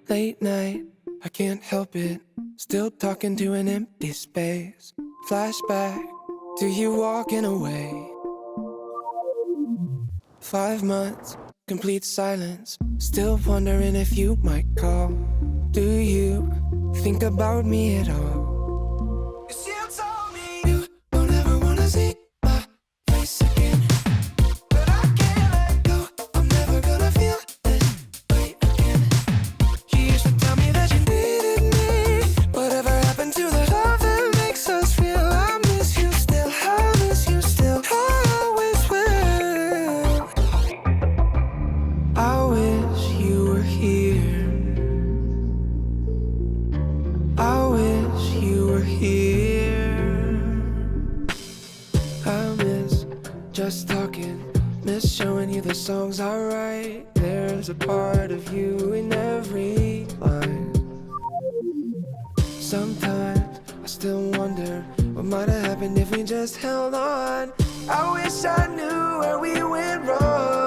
Late night, I can't help it. Still talking to an empty space. Flashback to you walking away. 5 months, complete silence. Still wondering if you might call. Do you think about me at all? 'Cause you told me you don't ever wanna see my face again. But I can't let go. I'm never gonna feel this way again. You used to tell me that you needed me. Whatever happened to the love that makes us real? I miss you still. I miss you still. I always will. I wish you were here. I wish you were here. I miss just talking. Miss showing you the songs I write. There's a part of you in every line. Sometimes I still wonder what might have happened if we just held on. I wish I knew where we went wrong.